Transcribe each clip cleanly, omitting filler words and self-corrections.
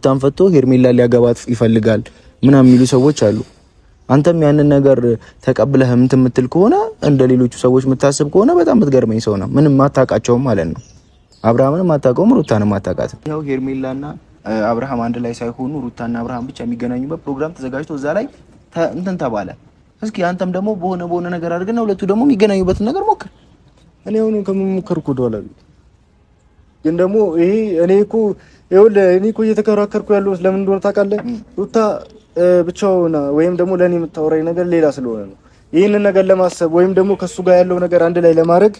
ታንፈቶ ሄርሜላ ሊያገባት ይፈልጋል ምናምን የሚሉ ሰዎች አሉ። አንተም ያንን ነገር ተቀብለህ የምትል ከሆነ እንደ ሌሎቹ ሰዎች የምታስብ ከሆነ በጣም ብትገርመኝ ሰው ነው። ምንም ማታቃቸውም ማለት ነው። አብርሃምንም አታውቀውም፣ ሩታንም አታውቃትም። ያው ሄርሜላና አብርሃም አንድ ላይ ሳይሆኑ ሩታና አብርሃም ብቻ የሚገናኙበት ፕሮግራም ተዘጋጅቶ እዛ ላይ እንትን ተባለ። እስኪ አንተም ደግሞ በሆነ ነገር አድርገና ሁለቱ ደግሞ የሚገናኙበትን ነገር ሞክር። እኔ አሁን ከመሞከርኩ ወደኋላ ግን ደግሞ ይሄ እኔ እኮ እየተከራከርኩ ያለው ለምን እንደሆነ ታውቃለህ? ሩታ ብቻውን ወይም ደግሞ ለኔ የምታወራኝ ነገር ሌላ ስለሆነ ነው። ይህንን ነገር ለማሰብ ወይም ደግሞ ከሱ ጋር ያለው ነገር አንድ ላይ ለማድረግ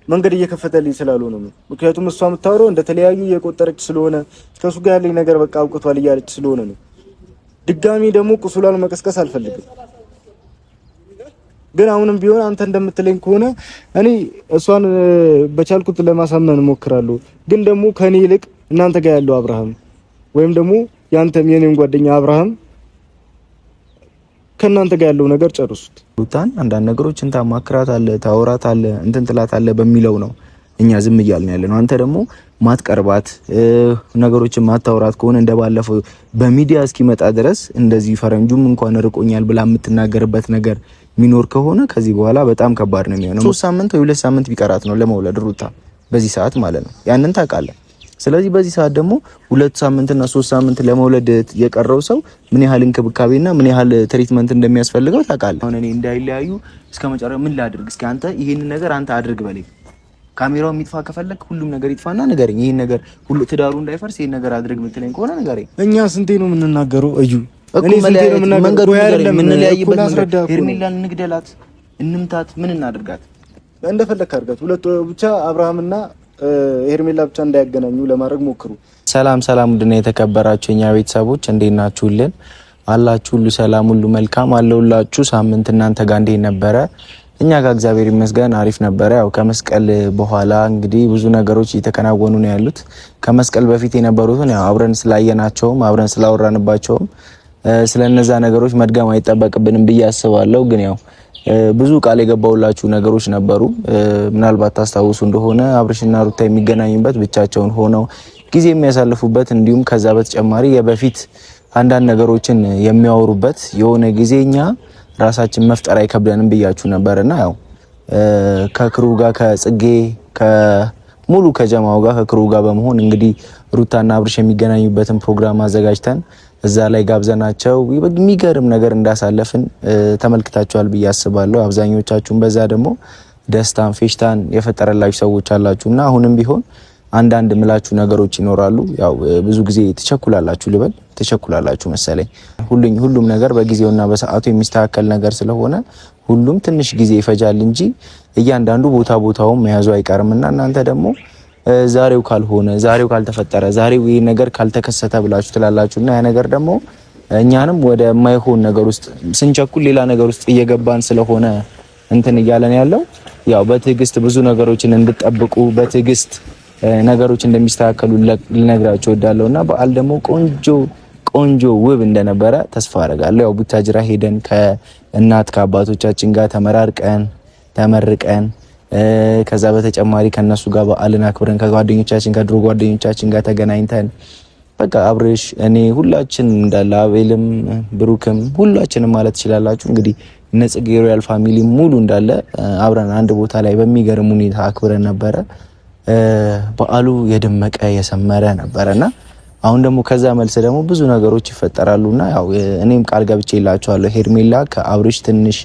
መንገድ እየከፈተልኝ ስላልሆነ ነው። ምክንያቱም እሷ የምታወራው እንደተለያዩ እየቆጠረች ስለሆነ ከሱ ጋር ያለኝ ነገር በቃ አውቅቷል እያለች ስለሆነ ነው። ድጋሚ ደግሞ ቁስሏን መቀስቀስ አልፈልግም። ግን አሁንም ቢሆን አንተ እንደምትለኝ ከሆነ እኔ እሷን በቻልኩት ለማሳመን እሞክራለሁ። ግን ደግሞ ከኔ ይልቅ እናንተ ጋር ያለው አብርሃም ወይም ደግሞ ያንተም የኔም ጓደኛ አብርሃም ከናንተ ጋር ያለው ነገር ጨርሱት። ሩታን አንዳንድ ነገሮችን ታማክራታለህ፣ ታወራታለህ፣ እንትን ትላታለህ በሚለው ነው እኛ ዝም እያልን ያለነው። አንተ ደግሞ ማትቀርባት ነገሮችን ማታወራት ከሆነ እንደባለፈው በሚዲያ እስኪመጣ ድረስ እንደዚህ ፈረንጁም እንኳን ርቆኛል ብላ የምትናገርበት ነገር ሚኖር ከሆነ ከዚህ በኋላ በጣም ከባድ ነው የሚሆነው። 3 ሳምንት ወይ 2 ሳምንት ቢቀራት ነው ለመውለድ ሩታ በዚህ ሰዓት ማለት ነው። ያንን ታውቃለህ። ስለዚህ በዚህ ሰዓት ደግሞ 2 ሳምንትና 3 ሳምንት ለመውለድ የቀረው ሰው ምን ያህል እንክብካቤና ምን ያህል ትሪትመንት እንደሚያስፈልገው ታውቃለህ። አሁን እኔ እንዳይለያዩ እስከመጨረሻ ምን ላድርግ? እስኪ አንተ ይሄንን ነገር አንተ አድርግ በለኝ። ካሜራው የሚጥፋ ከፈለክ ሁሉም ነገር ይጥፋና ንገረኝ። ይሄን ነገር ሁሉ ትዳሩ እንዳይፈርስ ይሄን ነገር አድርግ የምትለኝ ከሆነ ንገረኝ። እኛ ስንቴ ነው የምንናገረው? እዩ እኔ ስንቴ ነው የምናገረው? የምንለያይበት መንገድ ሄርሜላን እንግደላት፣ እንምታት፣ ምን እናድርጋት? እንደፈለክ አድርጋት። ሁለት ብቻ አብርሃምና ሄርሜላ ብቻ እንዳያገናኙ ለማድረግ ሞክሩ። ሰላም ውድና የተከበራችሁ እኛ ቤተሰቦች እንዴት ናችሁልን? አላችሁ ሁሉ ሰላም ሁሉ መልካም አለውላችሁ። ሳምንት እናንተ ጋር እንዴት ነበረ? እኛ ጋር እግዚአብሔር ይመስገን አሪፍ ነበረ። ያው ከመስቀል በኋላ እንግዲህ ብዙ ነገሮች እየተከናወኑ ነው ያሉት። ከመስቀል በፊት የነበሩትን ያው አብረን ስላየናቸውም አብረን ስላወራንባቸውም ስለነዛ ነገሮች መድገም አይጠበቅብንም ብዬ አስባለሁ። ግን ያው ብዙ ቃል የገባውላችሁ ነገሮች ነበሩ። ምናልባት ታስታውሱ እንደሆነ አብርሽና ሩታ የሚገናኙበት ብቻቸውን ሆነው ጊዜ የሚያሳልፉበት እንዲሁም ከዛ በተጨማሪ የበፊት አንዳንድ ነገሮችን የሚያወሩበት የሆነ ጊዜኛ ራሳችን መፍጠር አይከብደንም ብያችሁ ነበርና ያው ከክሩ ጋር ከጽጌ ከሙሉ ከጀማው ጋር ከክሩ ጋር በመሆን እንግዲህ ሩታና አብርሽ የሚገናኙበትን ፕሮግራም አዘጋጅተን እዛ ላይ ጋብዘናቸው የሚገርም ነገር እንዳሳለፍን ተመልክታችኋል ብዬ አስባለሁ። አብዛኞቻችሁም በዛ ደግሞ ደስታን ፌሽታን የፈጠረላችሁ ሰዎች አላችሁና አሁንም ቢሆን አንዳንድ ምላችሁ ነገሮች ይኖራሉ። ያው ብዙ ጊዜ ትቸኩላላችሁ መሰለኝ። ሁሉም ነገር በጊዜውና በሰዓቱ የሚስተካከል ነገር ስለሆነ ሁሉም ትንሽ ጊዜ ይፈጃል እንጂ እያንዳንዱ ቦታውን መያዙ አይቀርምና እናንተ ደግሞ ዛሬው ካልተፈጠረ ዛሬው ይሄ ነገር ካልተከሰተ ብላችሁ ትላላችሁና ያ ነገር ደግሞ እኛንም ወደ ማይሆን ነገር ውስጥ ስንቸኩል ሌላ ነገር ውስጥ እየገባን ስለሆነ እንትን እያለን ያለው ያው በትዕግስት ብዙ ነገሮችን እንድትጠብቁ በትዕግስት ነገሮች እንደሚስተካከሉ ልነግራችሁ እወዳለሁና በዓል ደግሞ ቆንጆ ውብ እንደነበረ ተስፋ አደርጋለሁ። ያው ቡታጅራ ሄደን ከእናት ከአባቶቻችን ጋር ተመርቀን ከዛ በተጨማሪ ከነሱ ጋር በዓልን አክብረን ከጓደኞቻችን ከድሮ ጓደኞቻችን ጋር ተገናኝተን በቃ አብርሽ እኔ ሁላችን እንዳለ አቤልም ብሩክም ሁላችንም ማለት ትችላላችሁ እንግዲህ ነጽጌ ሮያል ፋሚሊ ሙሉ እንዳለ አብረን አንድ ቦታ ላይ በሚገርም ሁኔታ አክብረን ነበረ። በዓሉ የደመቀ የሰመረ ነበርና አሁን ደግሞ ከዛ መልስ ደግሞ ብዙ ነገሮች ይፈጠራሉና ያው እኔም ቃል ገብቼላችኋለሁ ሄርሜላ ከአብርሽ ትንሽ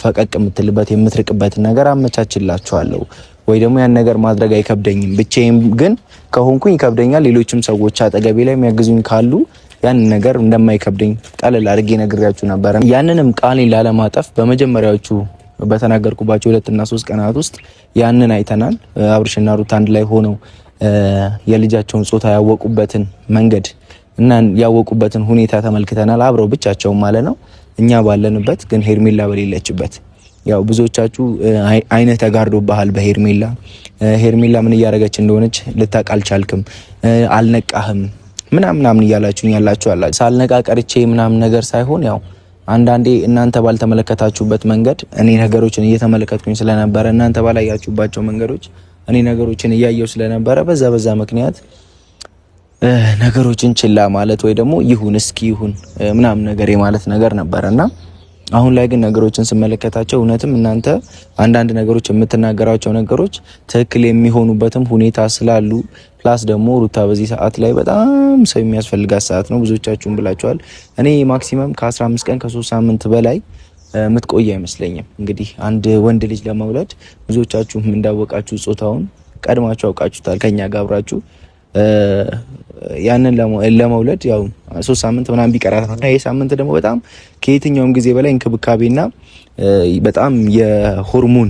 ፈቀቅ የምትልበት የምትርቅበት ነገር አመቻችላችኋለሁ ወይ ደግሞ ያን ነገር ማድረግ አይከብደኝም። ብቻዬን ግን ከሆንኩኝ ይከብደኛል። ሌሎችም ሰዎች አጠገቤ ላይ የሚያግዙኝ ካሉ ያን ነገር እንደማይከብደኝ ቀለል አድርጌ ነግሬያችሁ ነበር። ያንንም ቃሌን ላለማጠፍ በመጀመሪያዎቹ በተናገርኩባቸው 2 እና 3 ቀናት ውስጥ ያንን አይተናል። አብርሽና ሩታ አንድ ላይ ሆነው የልጃቸውን ጾታ ያወቁበትን መንገድ እና ያወቁበትን ሁኔታ ተመልክተናል። አብረው ብቻቸውን ማለት ነው እኛ ባለንበት ግን ሄርሜላ በሌለችበት ያው ብዙዎቻችሁ አይነት ተጋርዶብሃል በሄርሜላ ምን እያደረገች እንደሆነች ልታውቅ አልቻልክም፣ አልነቃህም ምናምን እያላችሁኝ ያላችሁ አላችሁ። ሳልነቃቀርቼ ምናምን ነገር ሳይሆን ያው አንዳንዴ እናንተ ባልተመለከታችሁበት መንገድ እኔ ነገሮችን እየተመለከትኩኝ ስለነበረ እናንተ ባላያችሁባቸው መንገዶች እኔ ነገሮችን እያየው ስለነበረ በዛ ምክንያት ነገሮችን ችላ ማለት ወይ ደግሞ ይሁን እስኪ ይሁን ምናምን ነገር የማለት ነገር ነበረና አሁን ላይ ግን ነገሮችን ስመለከታቸው እውነትም እናንተ አንዳንድ ነገሮች የምትናገራቸው ነገሮች ትክክል የሚሆኑበትም ሁኔታ ስላሉ ፕላስ ደግሞ ሩታ በዚህ ሰዓት ላይ በጣም ሰው የሚያስፈልጋት ሰዓት ነው። ብዙዎቻችሁም ብላችኋል። እኔ ማክሲመም ከ15 ቀን ከ3 ሳምንት በላይ የምትቆይ አይመስለኝም። እንግዲህ አንድ ወንድ ልጅ ለመውለድ ብዙዎቻችሁም እንዳወቃችሁ ጾታውን ቀድማችሁ አውቃችሁታል ከኛ ጋር አብራችሁ ያንን ለመውለድ ያው 3 ሳምንት ምናምን ቢቀራት ነው። ይሄ ሳምንት ደግሞ በጣም ከየትኛውም ጊዜ በላይ እንክብካቤና በጣም የሆርሞን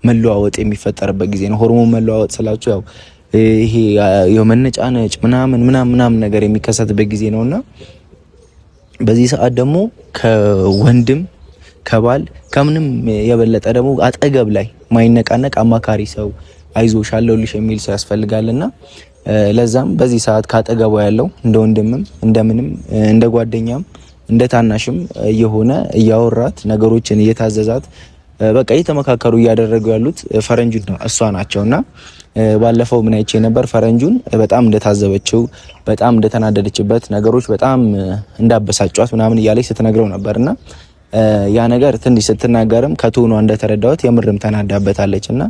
መለዋወጥ የሚፈጠርበት ጊዜ ነው። ሆርሞን መለዋወጥ ስላችሁ ያው ይሄ የመነጫነጭ ምናምን ነገር የሚከሰትበት ጊዜ ነውና በዚህ ሰዓት ደግሞ ከወንድም ከባል ከምንም የበለጠ ደግሞ አጠገብ ላይ ማይነቃነቅ አማካሪ ሰው አይዞሽ አለሁልሽ የሚል ሰው ያስፈልጋልና ለዛም በዚህ ሰዓት ካጠገቧ ያለው እንደ ወንድምም እንደምንም እንደ ጓደኛም እንደ ታናሽም የሆነ እያወራት ነገሮችን እየታዘዛት በቃ እየተመካከሩ እያደረጉ ያሉት ፈረንጁና እሷ ናቸውና ባለፈው ምን አይቼ ነበር ፈረንጁን በጣም እንደታዘበችው በጣም እንደተናደደችበት ነገሮች በጣም እንዳበሳጯት ምናምን እያለች ስትነግረው ነበርና ያ ነገር ትንሽ ስትናገርም ከቶኗ እንደተረዳሁት የምርም ተናዳበታለችና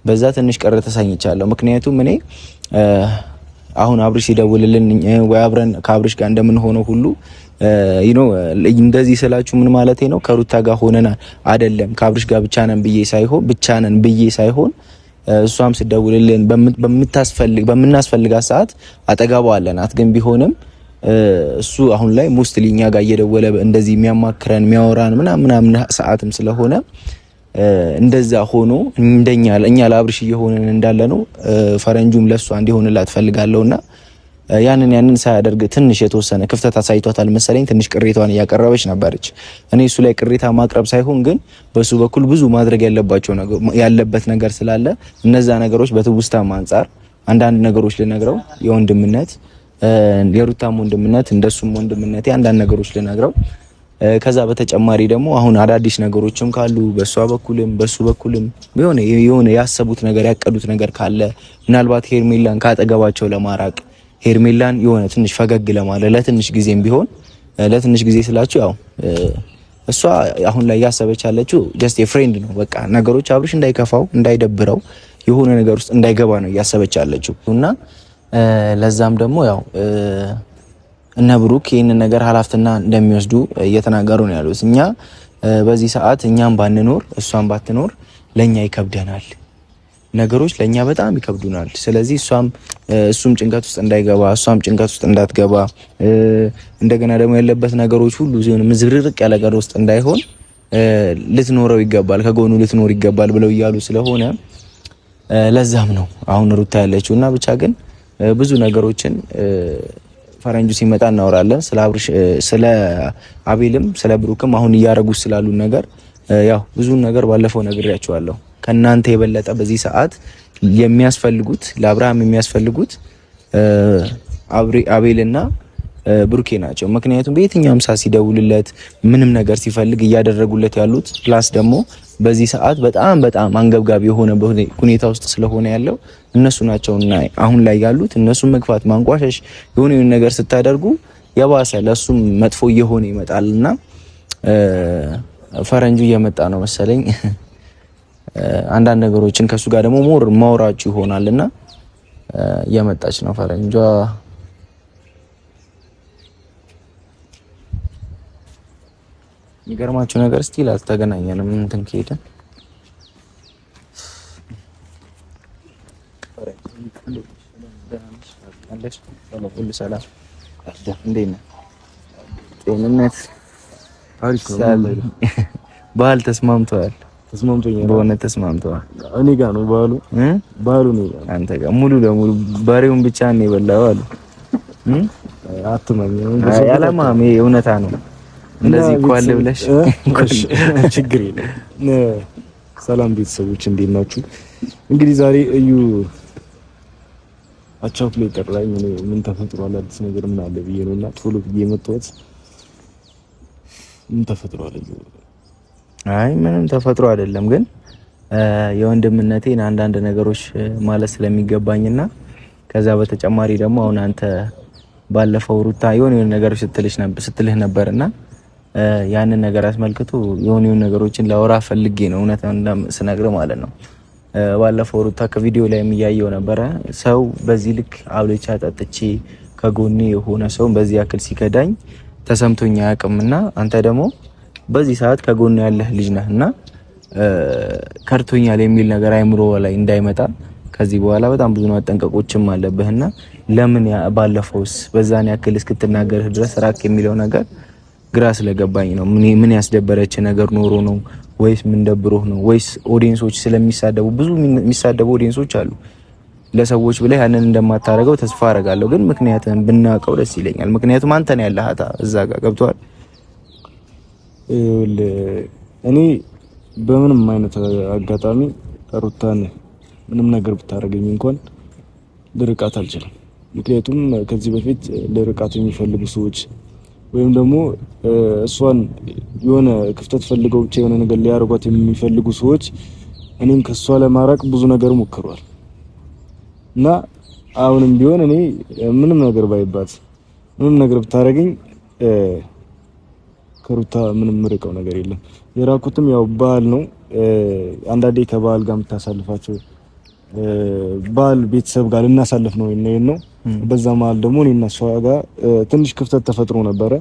በዛ ትንሽ ቀረ ተሳኝቻለሁ። ምክንያቱም እኔ አሁን አብርሽ ይደውልልን ወይ አብረን ከአብርሽ ጋር እንደምንሆነው ሁሉ እንደዚህ ስላችሁ ምን ማለቴ ነው ከሩታ ጋር ሆነና አይደለም ከአብርሽ ጋር ብቻ ነን ብዬ ሳይሆን እሷም ስደውልልን በምናስፈልጋት ሰዓት አጠገቧ አለናት። ግን ቢሆንም እሱ አሁን ላይ ሞስትሊ እኛ ጋር እየደወለ እንደዚህ የሚያማክረን የሚያወራን ምናምን ሰዓትም ስለሆነ እንደዛ ሆኖ እኛ ለአብርሽ እየሆነን እንዳለ ነው ፈረንጁም ለሷ እንዲሆንላት ፈልጋለሁና ያንን ሳያደርግ ትንሽ የተወሰነ ክፍተት አሳይቷታል መሰለኝ። ትንሽ ቅሬታዋን እያቀረበች ነበረች። እኔ እሱ ላይ ቅሬታ ማቅረብ ሳይሆን ግን በሱ በኩል ብዙ ማድረግ ያለበት ነገር ስላለ እነዛ ነገሮች በትውስታም አንፃር አንዳንድ ነገሮች ልነግረው የወንድምነት የሩታም ወንድምነት እንደሱም ወንድምነት አንዳንድ ነገሮች ልነግረው ከዛ በተጨማሪ ደግሞ አሁን አዳዲስ ነገሮችም ካሉ በሷ በኩልም በሱ በኩልም የሆነ ያሰቡት ነገር ያቀዱት ነገር ካለ ምናልባት ሄርሜላን ካጠገባቸው ለማራቅ ሄርሜላን የሆነ ትንሽ ፈገግ ለማለት ለትንሽ ጊዜም ቢሆን ለትንሽ ጊዜ ስላችሁ ያው እሷ አሁን ላይ ያሰበች ያለችው ጀስት የፍሬንድ ነው። በቃ ነገሮች አብርሽ እንዳይከፋው እንዳይደብረው የሆነ ነገር ውስጥ እንዳይገባ ነው ያሰበች ያለችው እና ለዛም ደግሞ ያው እነ ብሩክ ይህንን ነገር ኃላፊነትና እንደሚወስዱ እየተናገሩ ነው ያሉት። እኛ በዚህ ሰዓት እኛም ባንኖር እሷም ባትኖር ለኛ ይከብደናል፣ ነገሮች ለኛ በጣም ይከብዱናል። ስለዚህ እሱም ጭንቀት ውስጥ እንዳይገባ እሷም ጭንቀት ውስጥ እንዳትገባ እንደገና ደግሞ ያለበት ነገሮች ሁሉ ዚሆን ምዝርርቅ ያለ ነገር ውስጥ እንዳይሆን ልትኖረው ይገባል፣ ከጎኑ ልትኖር ይገባል ብለው እያሉ ስለሆነ ለዛም ነው አሁን ሩታ ያለችውና ብቻ ግን ብዙ ነገሮችን ፈረንጁ ሲመጣ እናወራለን። ስለ አቤልም ስለ ብሩክም አሁን እያረጉ ስላሉ ነገር ያው ብዙ ነገር ባለፈው ነግሬያቸዋለሁ። ከናንተ የበለጠ በዚህ ሰዓት የሚያስፈልጉት ለአብርሃም የሚያስፈልጉት አቤልና ብሩኬ ናቸው። ምክንያቱም በየትኛውም ሰዓት ሲደውልለት ምንም ነገር ሲፈልግ እያደረጉለት ያሉት ፕላስ ደግሞ በዚህ ሰዓት በጣም አንገብጋቢ የሆነ ሁኔታ ውስጥ ስለሆነ ያለው እነሱ ናቸውና አሁን ላይ ያሉት እነሱን መግፋት ማንቋሸሽ የሆነ ነገር ስታደርጉ የባሰ ለሱም መጥፎ እየሆነ ይመጣልና ፈረንጁ እየመጣ ነው መሰለኝ። አንዳንድ ነገሮችን ከሱ ጋር ደግሞ ሞር ማውራችሁ ይሆናልና እየመጣች ነው ፈረንጇ። ይገርማችሁ ነገር ስቲል አልተገናኘንም። እንትን ከሄደ ሰላም ጤንነት ባህል ተስማምተዋል። በእውነት ተስማምተዋል። እኔ ጋር ነው ባህሉ ነው አንተ ጋር ሙሉ ለሙሉ በሬውን ብቻ ነው የበላው አሉ። አትመኝ ያለማም እውነታ ነው። እንደዚህ ቋል ብለሽ ችግር የለም። ሰላም ቤተሰቦች እንዴት ናችሁ? እንግዲህ ዛሬ እዩ አቻው ፕሌይ ጠራኝ። ምን ተፈጥሯል አዲስ ነገር ምን አለ ብዬ ነውና ቶሎ ብዬ መጣሁት። ምን ተፈጥሯል? አይ ምንም ተፈጥሮ አይደለም፣ ግን የወንድምነቴን አንዳንድ ነገሮች ማለት ስለሚገባኝና ከዛ በተጨማሪ ደግሞ አሁን አንተ ባለፈው ሩታ የሆነ ነገር ስትልህ ነበርና ያንን ነገር አስመልክቶ የሆነ ነገሮችን ላወራ ፈልጌ ነው እውነት ስነግርህ ማለት ነው። ባለፈው ሩታ ከቪዲዮ ላይ የሚያየው ነበረ ሰው በዚህ ልክ አብልቻ ጠጥቼ ከጎኔ የሆነ ሰው በዚህ ያክል ሲከዳኝ ተሰምቶኝ አያውቅምና አንተ ደግሞ በዚህ ሰዓት ከጎኔ ያለህ ልጅ ነህና ከርቶኛል የሚል ነገር አይምሮ ላይ እንዳይመጣ ከዚህ በኋላ በጣም ብዙ ማጠንቀቆችም አለብህና ለምን ባለፈውስ በዛን ያክል እስክትናገርህ ድረስ ራቅ የሚለው ነገር ግራ ስለገባኝ ነው። ምን ያስደበረች ነገር ኖሮ ነው ወይስ ምን ደብሮህ ነው ወይስ ኦዲየንሶች ስለሚሳደቡ ብዙ የሚሳደቡ ኦዲየንሶች አሉ። ለሰዎች ብለህ ያንን እንደማታረገው ተስፋ አረጋለሁ። ግን ምክንያቱም ብናውቀው ደስ ይለኛል። ምክንያቱም አንተ ነው ያለሃታ እዛ ጋር ገብቷል። እኔ በምንም አይነት አጋጣሚ ሩታን ምንም ነገር ብታረገኝ እንኳን ልርቃት አልችልም። ምክንያቱም ከዚህ በፊት ልርቃት የሚፈልጉ ሰዎች ወይም ደግሞ እሷን የሆነ ክፍተት ፈልገው ብቻ የሆነ ነገር ሊያርጓት የሚፈልጉ ሰዎች እኔን ከሷ ለማራቅ ብዙ ነገር ሞክረዋል እና አሁንም ቢሆን እኔ ምንም ነገር ባይባት ምንም ነገር ብታረገኝ ከሩታ ምንም ምርቀው ነገር የለም። የራኩትም ያው ባህል ነው። አንዳንዴ ከባህል ጋር የምታሳልፋቸው ባህል ቤተሰብ ጋር ልናሳልፍ ነው ነው። በዛ መሀል ደግሞ እኔና እሷ ጋር ትንሽ ክፍተት ተፈጥሮ ነበረ።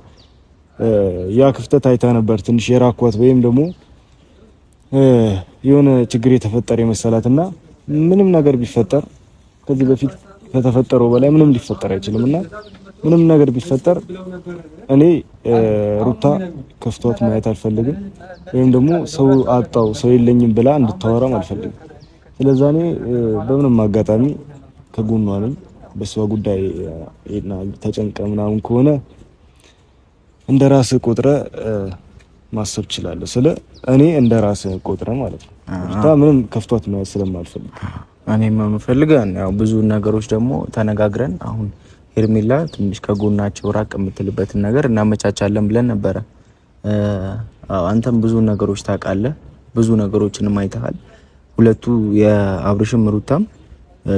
ያ ክፍተት አይታ ነበር ትንሽ የራኳት ወይም ደግሞ የሆነ ችግር የተፈጠረ የመሰላትና ምንም ነገር ቢፈጠር ከዚህ በፊት ከተፈጠረው በላይ ምንም ሊፈጠር አይችልምና ምንም ነገር ቢፈጠር እኔ ሩታ ከፍቷት ማየት አልፈልግም። ወይም ደግሞ ሰው አጣው ሰው የለኝም ብላ እንድታወራም አልፈልግም። ስለዚህ እኔ በምንም አጋጣሚ ከጎኗ ነኝ። በሷ ጉዳይ እና ተጨንቀ ምናምን ከሆነ እንደራስ ቆጥረ ማሰብ ይችላል። ስለ እኔ እንደራስ ቆጥረ ማለት ነው። ሩታ ምንም ከፍቷት ማየት ስለማልፈልግ እኔም የምፈልገው ያው ብዙ ነገሮች ደግሞ ተነጋግረን አሁን ሄርሜላ ትንሽ ከጎናቸው ራቅ የምትልበትን ነገር እናመቻቻለን ብለን ነበረ። አንተም ብዙ ነገሮች ታውቃለህ፣ ብዙ ነገሮችንም አይተሃል። ሁለቱ የአብርሽም ሩታም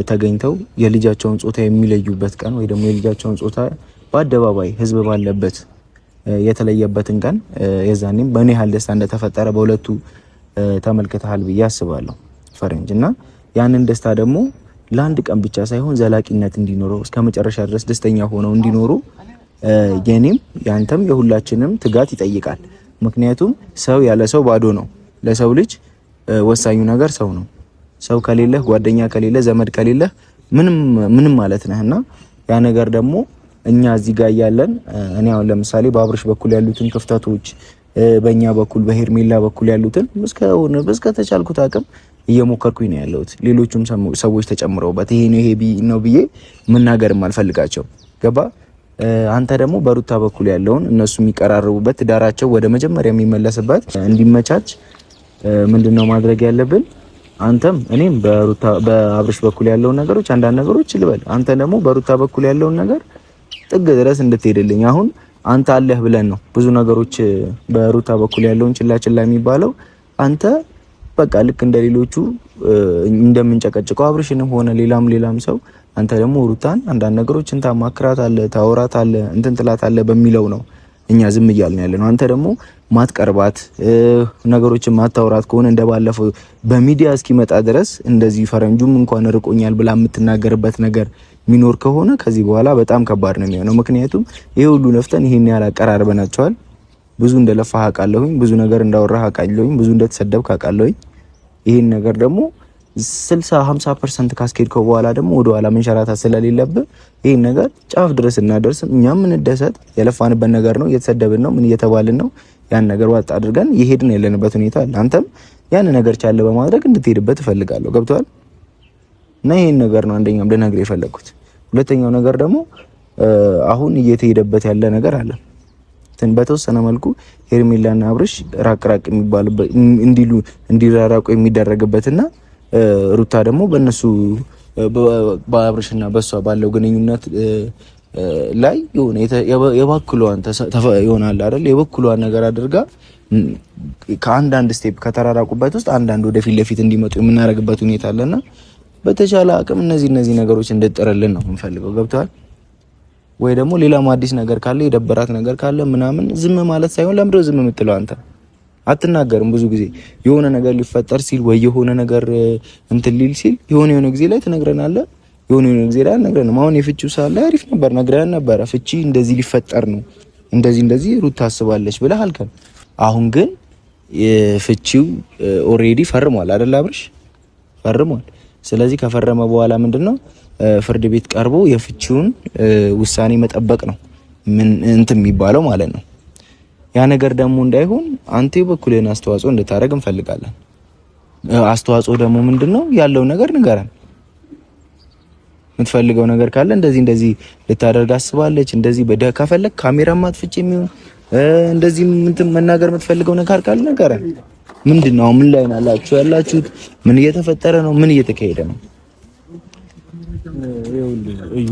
ተገኝተው የልጃቸውን ጾታ የሚለዩበት ቀን ወይ ደግሞ የልጃቸውን ጾታ በአደባባይ ህዝብ ባለበት የተለየበትን ቀን የዛኔም በእኔ ያህል ደስታ እንደተፈጠረ በሁለቱ ተመልክተሃል ብዬ አስባለሁ ፈረንጅ እና ያንን ደስታ ደግሞ ለአንድ ቀን ብቻ ሳይሆን ዘላቂነት እንዲኖረው እስከ መጨረሻ ድረስ ደስተኛ ሆነው እንዲኖሩ የኔም ያንተም የሁላችንም ትጋት ይጠይቃል። ምክንያቱም ሰው ያለ ሰው ባዶ ነው። ለሰው ልጅ ወሳኙ ነገር ሰው ነው። ሰው ከሌለህ፣ ጓደኛ ከሌለህ፣ ዘመድ ከሌለህ ምንም ማለት ነህና ያ ነገር ደግሞ እኛ እዚህ ጋር ያለን እኔ አሁን ለምሳሌ በአብርሽ በኩል ያሉትን ክፍተቶች በእኛ በኩል በሄርሜላ በኩል ያሉትን እስከ ተቻልኩት አቅም እየሞከርኩኝ ነው ያለሁት። ሌሎቹም ሰዎች ተጨምረውበት ይሄ ነው ብዬ መናገርም አልፈልጋቸው። ገባ? አንተ ደግሞ በሩታ በኩል ያለውን እነሱ የሚቀራረቡበት ትዳራቸው ወደ መጀመሪያ የሚመለስበት እንዲመቻች ምንድነው ማድረግ ያለብን? አንተም እኔም በአብርሽ በኩል ያለውን ነገሮች አንዳንድ ነገሮች ልበል፣ አንተ ደግሞ በሩታ በኩል ያለውን ነገር ጥግ ድረስ እንድትሄድልኝ። አሁን አንተ አለህ ብለን ነው ብዙ ነገሮች በሩታ በኩል ያለውን ችላ የሚባለው። አንተ በቃ ልክ እንደሌሎቹ እንደምንጨቀጭቀው አብርሽንም ሆነ ሌላም ሰው አንተ ደግሞ ሩታን አንዳንድ ነገሮችን ታማክራታለህ፣ ታወራታለህ፣ እንትን ትላታለህ በሚለው ነው እኛ ዝም እያልን ያለ ነው። አንተ ደግሞ ማትቀርባት ነገሮችን ማታወራት ከሆነ እንደባለፈው በሚዲያ እስኪመጣ ድረስ እንደዚህ ፈረንጁም እንኳን ርቆኛል ብላ የምትናገርበት ነገር ሚኖር ከሆነ ከዚህ በኋላ በጣም ከባድ ነው የሚሆነው። ምክንያቱም ይሄ ሁሉ ለፍተን ይሄን ያህል አቀራርበናቸዋል። ብዙ እንደለፋህ አውቃለሁኝ፣ ብዙ ነገር እንዳወራህ አውቃለሁኝ፣ ብዙ እንደተሰደብክ አውቃለሁኝ። ይሄን ነገር ደግሞ 60-50% ካስኬድከው በኋላ ደግሞ ወደ ኋላ መንሸራታት ስለሌለብህ ይሄን ነገር ጫፍ ድረስ እናደርስ። እኛም እንደሰት የለፋንበት ነገር ነው፣ እየተሰደብን ነው፣ ምን እየተባልን ነው። ያን ነገር ዋጣ አድርገን ይሄድን ያለንበት ሁኔታ አለ። አንተም ያን ነገር ቻለ በማድረግ እንድትሄድበት እፈልጋለሁ። ገብቶሃል? እና ይሄን ነገር ነው አንደኛም ልነግርህ የፈለኩት። ሁለተኛው ነገር ደግሞ አሁን እየተሄደበት ያለ ነገር አለ። በተወሰነ መልኩ ሄርሜላና አብርሽ ራቅ የሚባልበት እንዲራራቁ የሚደረግበትና ሩታ ደግሞ በእነሱ በአብርሽና በሷ ባለው ግንኙነት ላይ የሆነ የበኩሏን ይሆናል አይደል? የበኩሏን ነገር አድርጋ ከአንዳንድ ስቴፕ ከተራራቁበት ውስጥ አንዳንድ ወደፊት ለፊት እንዲመጡ የምናደርግበት ሁኔታ አለና በተቻለ አቅም እነዚህ ነገሮች እንድጥርልን ነው የምንፈልገው። ገብተዋል? ወይ ደግሞ ሌላም አዲስ ነገር ካለ የደበራት ነገር ካለ ምናምን ዝም ማለት ሳይሆን ለምንድነው ዝም የምትለው አንተ? አትናገርም? ብዙ ጊዜ የሆነ ነገር ሊፈጠር ሲል ወይ የሆነ ነገር እንትን ሊል ሲል የሆነ ጊዜ ላይ ትነግረናለህ፣ የሆነ ጊዜ ላይ አልነግረንም። አሁን የፍቺው ሰዓት ላይ አሪፍ ነበር፣ ነግረን ነበረ። ፍቺ እንደዚህ ሊፈጠር ነው፣ እንደዚህ ሩት ታስባለች ብለህ አልከን። አሁን ግን የፍቺው ኦሬዲ ፈርሟል አይደል አብርሽ? ፈርሟል። ስለዚህ ከፈረመ በኋላ ምንድነው ፍርድ ቤት ቀርቦ የፍቺውን ውሳኔ መጠበቅ ነው ምን እንትን የሚባለው ማለት ነው። ያ ነገር ደግሞ እንዳይሆን አንተ የበኩልህን አስተዋጽኦ እንድታደርግ እንፈልጋለን። አስተዋጽኦ ደግሞ ምንድነው ያለው ነገር ንገረን። የምትፈልገው ነገር ካለ እንደዚህ ልታደርግ አስባለች፣ እንደዚህ ከፈለክ ካሜራ ማጥፍጭ የሚሆን እንደዚህ መናገር የምትፈልገው ነገር ካለ ንገረን። ምንድነው ምን ላይ ያላችሁት? ምን እየተፈጠረ ነው? ምን እየተካሄደ ነው? እዩ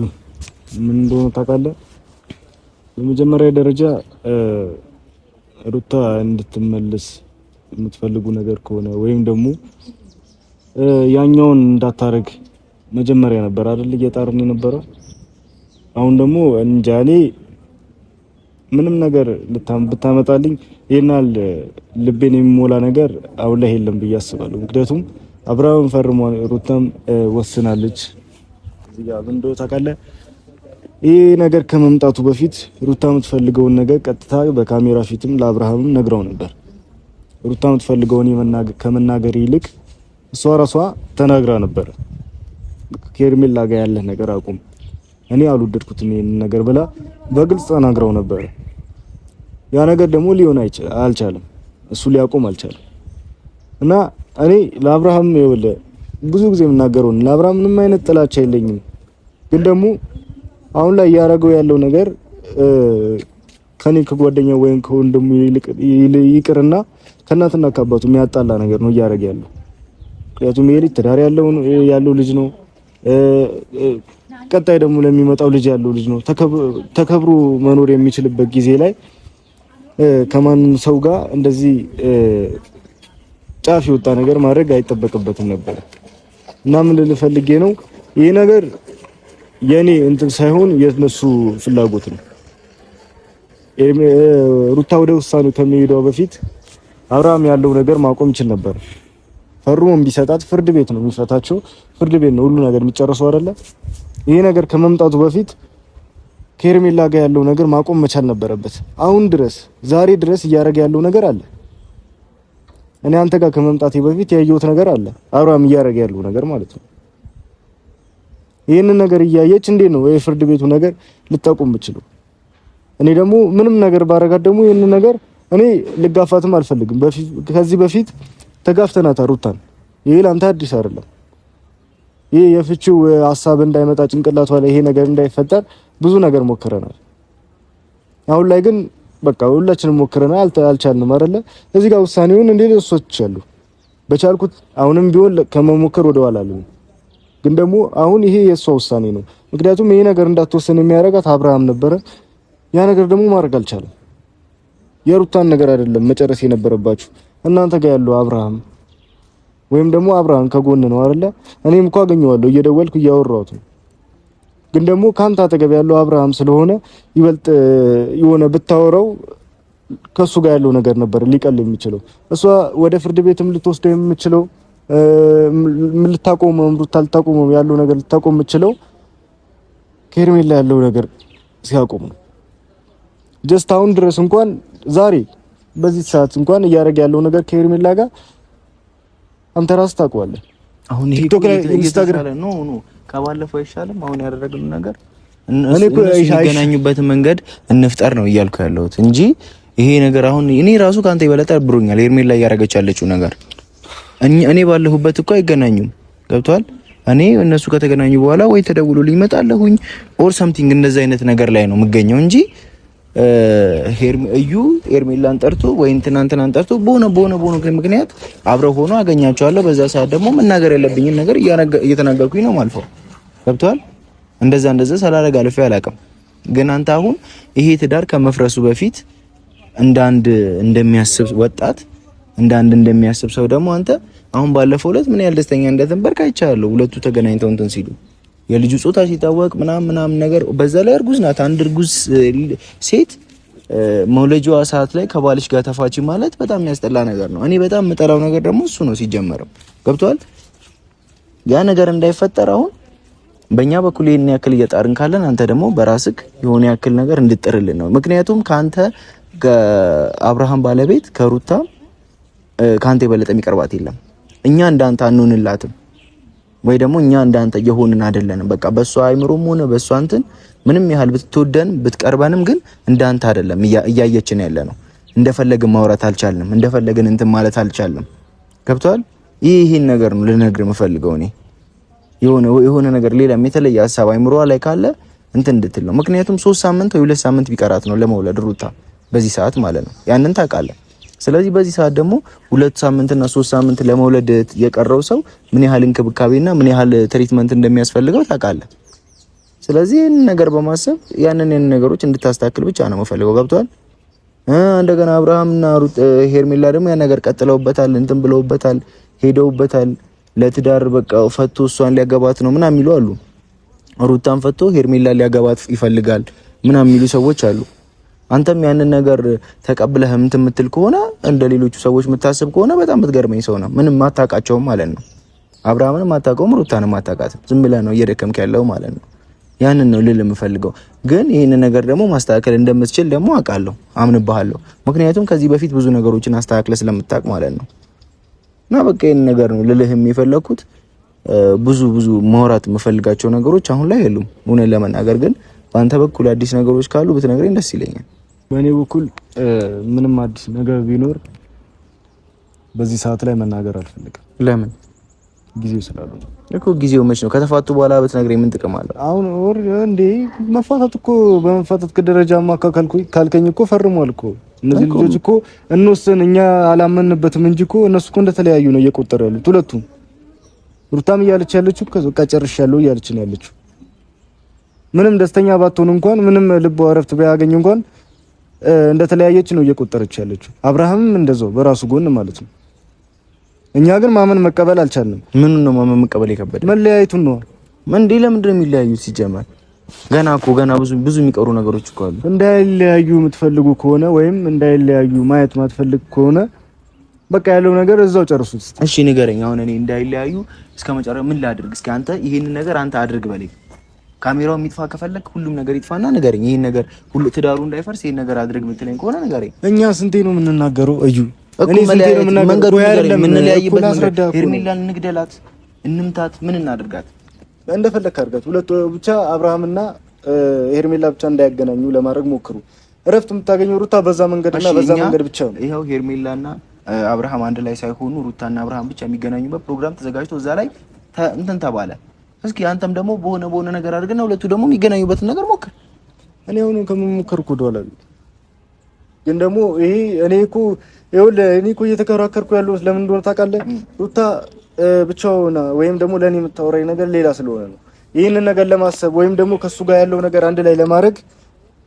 ምን እንደሆነ ታውቃለህ? በመጀመሪያ ደረጃ ሩታ እንድትመለስ የምትፈልጉ ነገር ከሆነ ወይም ደግሞ ያኛውን እንዳታረግ መጀመሪያ ነበር አይደል እየጣርን የነበረው። አሁን ደግሞ እንጃ እኔ ምንም ነገር ብታመጣልኝ ይሄናል ልቤን የሚሞላ ነገር አሁን ላይ የለም ብዬ አስባለሁ። ምክንያቱም አብርሃም ፈርሟል፣ ሩታም ወስናለች። እዚህ ጋር ምን እንደሆነ ታውቃለህ? ይሄ ነገር ከመምጣቱ በፊት ሩታ የምትፈልገውን ነገር ቀጥታ በካሜራ ፊትም ለአብርሃምም ነግረው ነበር። ሩታ የምትፈልገውን ከመናገር ይልቅ እሷ ራሷ ተናግራ ነበር። ከሄርሜላ ጋር ያለ ነገር አቁም፣ እኔ አልወደድኩትም ይሄን ነገር ብላ በግልጽ ተናግረው ነበር። ያ ነገር ደግሞ ሊሆን አልቻለም፣ እሱ ሊያቆም አልቻለም። እና እኔ ለአብርሃም ይኸውልህ ብዙ ጊዜ የምናገረው ለአብርሃም ምንም አይነት ጥላቻ የለኝም፣ ግን ደግሞ አሁን ላይ ያደረገው ያለው ነገር ከኔ ከጓደኛው ወይም ከወንድሙ ይቅርና ከእናትና ከአባቱ የሚያጣላ ነገር ነው እያደረገ ያለው። ምክንያቱም ይሄ ልጅ ትዳር ያለው ልጅ ነው። ቀጣይ ደግሞ ለሚመጣው ልጅ ያለው ልጅ ነው። ተከብሮ መኖር የሚችልበት ጊዜ ላይ ከማንም ሰው ጋር እንደዚህ ጫፍ የወጣ ነገር ማድረግ አይጠበቅበትም ነበር። እና ምን ልፈልጌ ነው ይሄ ነገር የኔ እንትን ሳይሆን የነሱ ፍላጎት ነው። ሩታ ወደ ውሳኔው ከመሄዷ በፊት አብርሃም ያለው ነገር ማቆም ይችል ነበር። ፈርሞም ቢሰጣት ፍርድ ቤት ነው የሚፈታቸው፣ ፍርድ ቤት ነው ሁሉ ነገር የሚጨርሰው አይደለ? ይሄ ነገር ከመምጣቱ በፊት ከሄርሜላ ጋር ያለው ነገር ማቆም መቻል ነበረበት። አሁን ድረስ ዛሬ ድረስ እያደረገ ያለው ነገር አለ። እኔ አንተ ጋር ከመምጣቴ በፊት ያየሁት ነገር አለ፣ አብርሃም እያደረገ ያለው ነገር ማለት ነው። ይሄንን ነገር እያየች እንዴት ነው የፍርድ ቤቱ ነገር ልታቆም የምችለው? እኔ ደግሞ ምንም ነገር ባረጋት ደግሞ ይሄንን ነገር እኔ ልጋፋትም አልፈልግም። ከዚህ በፊት ተጋፍተናታ ሩታን። ይሄ ላንተ አዲስ አይደለም። ይሄ የፍቺው ሀሳብ እንዳይመጣ ጭንቅላቷ ላይ ይሄ ነገር እንዳይፈጠር ብዙ ነገር ሞክረናል። አሁን ላይ ግን በቃ ሁላችንም ሞክረናል፣ አልቻልንም አይደለ? እዚህ ጋር ውሳኔውን እንዴት ወስቻለሁ። በቻልኩት አሁንም ቢሆን ከመሞከር ወደ ኋላ አልልም። ግን ደግሞ አሁን ይሄ የእሷ ውሳኔ ነው። ምክንያቱም ይሄ ነገር እንዳትወሰን የሚያደርጋት አብርሃም ነበረ። ያ ነገር ደግሞ ማድረግ አልቻለም። የሩታን ነገር አይደለም መጨረስ የነበረባችሁ እናንተ ጋር ያለው አብርሃም ወይም ደግሞ አብርሃም ከጎን ነው አይደለ? እኔም እኮ አገኘዋለሁ እየደወልኩ እያወራሁት ነው። ግን ደግሞ ካንተ አጠገብ ያለው አብርሃም ስለሆነ ይበልጥ የሆነ ብታወራው ከሱ ጋር ያለው ነገር ነበር ሊቀል የሚችለው። እሷ ወደ ፍርድ ቤትም ልትወስደው የምችለው ልታቆመው ልታቆመው ያለው ነገር ልታቆም የምችለው ከሄርሜላ ያለው ነገር ሲያቆም ነው። ጀስት አሁን ድረስ እንኳን ዛሬ በዚህ ሰዓት እንኳን እያደረገ ያለው ነገር ከሄርሜላ ጋር አንተ ራስህ ታውቀዋለህ። አሁን ይሄ ቲክቶክ ላይ ኢንስታግራም ነው ከባለፈው አይሻልም? አሁን ያደረግነው ነገር እኔ እኮ የሚገናኙበት መንገድ እንፍጠር ነው እያልኩ ያለሁት እንጂ ይሄ ነገር አሁን እኔ ራሱ ካንተ ይበለጣ ብሮኛል። ሄርሜላ እያደረገች ያለችው ነገር እኔ ባለሁበት እኮ አይገናኙም። ገብቷል? እኔ እነሱ ከተገናኙ በኋላ ወይ ተደውሎልኝ እመጣለሁኝ ኦር ሰምቲንግ እንደዛ አይነት ነገር ላይ ነው የምገኘው እንጂ እዩ ሄርሜላን ጠርቶ ወይ እንትናንተን ጠርቶ በሆነ ምክንያት አብረው ሆኖ አገኛቸዋለሁ። በዛ ሰዓት ደግሞ መናገር ያለብኝን ነገር እየተናገርኩኝ ነው ማልፈው። ገብቷል? እንደዛ ሳላረግ አልፌ አላውቅም። ግን አንተ አሁን ይሄ ትዳር ከመፍረሱ በፊት እንዳንድ እንደሚያስብ ወጣት እንዳንድ እንደሚያስብ ሰው ደግሞ አንተ አሁን ባለፈው ዕለት ምን ያህል ደስተኛ እንደተንበርክ አይቻለሁ። ሁለቱ ተገናኝተው እንትን ሲሉ የልጁ ጾታ ሲታወቅ ምናምን ነገር በዛ ላይ እርጉዝ ናት። አንድ እርጉዝ ሴት መውለጃዋ ሰዓት ላይ ከባልሽ ጋር ተፋቺ ማለት በጣም የሚያስጠላ ነገር ነው። እኔ በጣም የምጠላው ነገር ደግሞ እሱ ነው ሲጀመርም። ገብቷል? ያ ነገር እንዳይፈጠር አሁን በእኛ በኩል ይሄን ያክል እየጣርን ካለን አንተ ደግሞ በራስህ የሆነ ያክል ነገር እንድጥርልን ነው። ምክንያቱም ካንተ ከአብርሃም ባለቤት ከሩታ ካንተ የበለጠ የሚቀርባት የለም። እኛ እንዳንተ አንሆንላትም ወይ ደግሞ እኛ እንዳንተ የሆንን አይደለንም። በቃ በሷ አይምሮም ሆነ በሷ እንትን ምንም ያህል ብትወደን ብትቀርበንም ግን እንዳንተ አይደለም እያየችን ያለ ነው። እንደፈለግን ማውራት አልቻልንም። እንደፈለግን እንትን ማለት አልቻልንም። ገብቷል? ይሄን ነገር ነው ልነግርህ የምፈልገው እኔ የሆነ ነገር ሌላም የተለየ ሀሳብ አይምሮዋ ላይ ካለ እንትን እንድትል ነው። ምክንያቱም 3 ሳምንት ወይ 2 ሳምንት ቢቀራት ነው ለመውለድ ሩታ በዚህ ሰዓት ማለት ነው። ያንን ታውቃለህ። ስለዚህ በዚህ ሰዓት ደግሞ 2 ሳምንትና 3 ሳምንት ለመውለድ የቀረው ሰው ምን ያህል እንክብካቤና ምን ያህል ትሪትመንት እንደሚያስፈልገው ታውቃለህ። ስለዚህ ይህንን ነገር በማሰብ ያንን ነገሮች እንድታስተካክል ብቻ ነው የምፈልገው። ገብቷል? እንደገና አብርሃምና ሄርሜላ ደግሞ ያን ነገር ቀጥለውበታል፣ እንትን ብለውበታል፣ ሄደውበታል። ለትዳር በቃ ፈቶ እሷን ሊያገባት ነው ምናምን የሚሉ አሉ። ሩታን ፈቶ ሄርሜላ ሊያገባት ይፈልጋል ምናምን የሚሉ ሰዎች አሉ። አንተም ያንን ነገር ተቀብለህ እንትን የምትል ከሆነ እንደ ሌሎቹ ሰዎች የምታስብ ከሆነ በጣም ብትገርመኝ ሰው ነው። ምንም ማታውቃቸውም ማለት ነው። አብርሃምንም አታውቀውም፣ ሩታንም አታውቃትም። ዝም ብለህ ነው እየደከምክ ያለው ማለት ነው። ያንን ነው ልል የምፈልገው። ግን ይህን ነገር ደግሞ ማስተካከል እንደምትችል ደግሞ አውቃለሁ፣ አምንብሃለሁ። ምክንያቱም ከዚህ በፊት ብዙ ነገሮችን አስተካክለ ስለምታውቅ ማለት ነው። እና በቃ ይህን ነገር ነው ልልህም የፈለኩት። ብዙ ማውራት የምፈልጋቸው ነገሮች አሁን ላይ የሉም እውነት ለመናገር። ግን በአንተ በኩል አዲስ ነገሮች ካሉ ብትነግረኝ ደስ ይለኛል። በእኔ በኩል ምንም አዲስ ነገር ቢኖር በዚህ ሰዓት ላይ መናገር አልፈልግም። ለምን? ጊዜው ስላሉ እኮ። ጊዜው መች ነው? ከተፋቱ በኋላ ብትነግረኝ ምን ጥቅም አለ? አሁን እንዴ መፋታት እኮ በመፋታት ደረጃ ካልከኝ እኮ ፈርሟል እኮ። እነዚህ ልጆች እኮ እንወስን እኛ አላመንበትም እንጂ እኮ እነሱ እኮ እንደተለያዩ ነው እየቆጠሩ ያሉት ሁለቱም። ሩታም እያለች ያለችው በቃ ጨርሻለሁ እያለች ነው ያለችው። ምንም ደስተኛ ባትሆን እንኳን ምንም ልቧ እረፍት ባያገኝ እንኳን እንደተለያየች ነው እየቆጠረች ያለችው። አብርሃምም እንደዛው በራሱ ጎን ማለት ነው። እኛ ግን ማመን መቀበል አልቻልንም። ምን ነው ማመን መቀበል የከበደ? መለያየቱን ነው። ለምንድን ነው የሚለያዩት ሲጀመር? ገና ብዙ የሚቀሩ ነገሮች እኮ አሉ። እንዳይለያዩ የምትፈልጉ ከሆነ ወይም እንዳይለያዩ ማየት ማትፈልግ ከሆነ በቃ ያለው ነገር እዛው ጨርሱት። እሺ ንገረኝ። አሁን እኔ እንዳይለያዩ እስከመጨረሻው ምን ላድርግ? እስኪ አንተ ይሄንን ነገር አንተ አድርግ በለኝ። ካሜራው የሚጥፋ ከፈለክ ሁሉም ነገር ይጥፋና ንገረኝ። ይሄን ነገር ሁሉ ትዳሩ እንዳይፈርስ ይሄን ነገር አድርግ የምትለኝ ከሆነ ንገረኝ። እኛ ስንቴ ነው የምንናገረው? እዩ እኔ ስንቴ ነው የምንናገረው? የምንለያይበት መንገድ ሄርሜላን እንግደላት፣ እንምታት፣ ምን እናድርጋት? እንደፈለክ አድርጋት። ሁለቱ ብቻ አብርሃምና ሄርሜላ ብቻ እንዳያገናኙ ለማድረግ ሞክሩ። እረፍት የምታገኘው ሩታ በዛ መንገድና በዛ መንገድ ብቻ ነው። ይሄው ሄርሜላና አብርሃም አንድ ላይ ሳይሆኑ ሩታና አብርሃም ብቻ የሚገናኙበት ፕሮግራም ተዘጋጅቶ እዛ ላይ እንትን ተባለ። እስኪ አንተም ደግሞ በሆነ ነገር አድርገና ሁለቱ ደግሞ የሚገናኙበትን ነገር ሞክር። እኔ አሁን ከመሞከርኩ ወደኋላ ግን ደግሞ ይሄ እኔ እኮ እየተከራከርኩ ያለው ለምን እንደሆነ ታውቃለህ? ሩታ ብቻውን ወይም ደግሞ ለኔ የምታወራኝ ነገር ሌላ ስለሆነ ነው። ይህንን ነገር ለማሰብ ወይም ደግሞ ከሱ ጋር ያለው ነገር አንድ ላይ ለማድረግ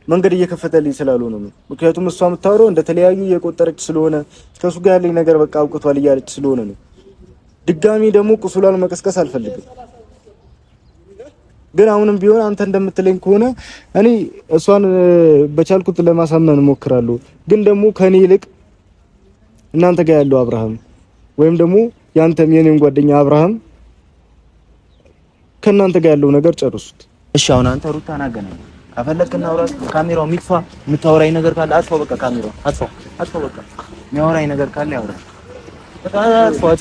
መንገድ እየከፈተልኝ ስላልሆነ ነው። ምክንያቱም እሷ የምታወራው እንደተለያዩ እየቆጠረች ስለሆነ ከሱ ጋር ያለኝ ነገር በቃ አውቅቷል እያለች ስለሆነ ነው። ድጋሚ ደግሞ ቁስሏን መቀስቀስ አልፈልግም። ግን አሁንም ቢሆን አንተ እንደምትለኝ ከሆነ እኔ እሷን በቻልኩት ለማሳመን እሞክራለሁ። ግን ደግሞ ከኔ ይልቅ እናንተ ጋር ያለው አብርሃም ወይም ደግሞ ያንተም የኔም ጓደኛ አብርሃም ከእናንተ ጋር ያለው ነገር ጨርሱት። እሺ አሁን አንተ ሩታን አገናኝ ከፈለክና አውራት። ካሜራው የሚጥፋ የምታወራኝ ነገር ካለ አጥፋው። በቃ ካሜራው አጥፋው። በቃ የሚያወራኝ ነገር ካለ ያወራ። በቃ አጥፋው።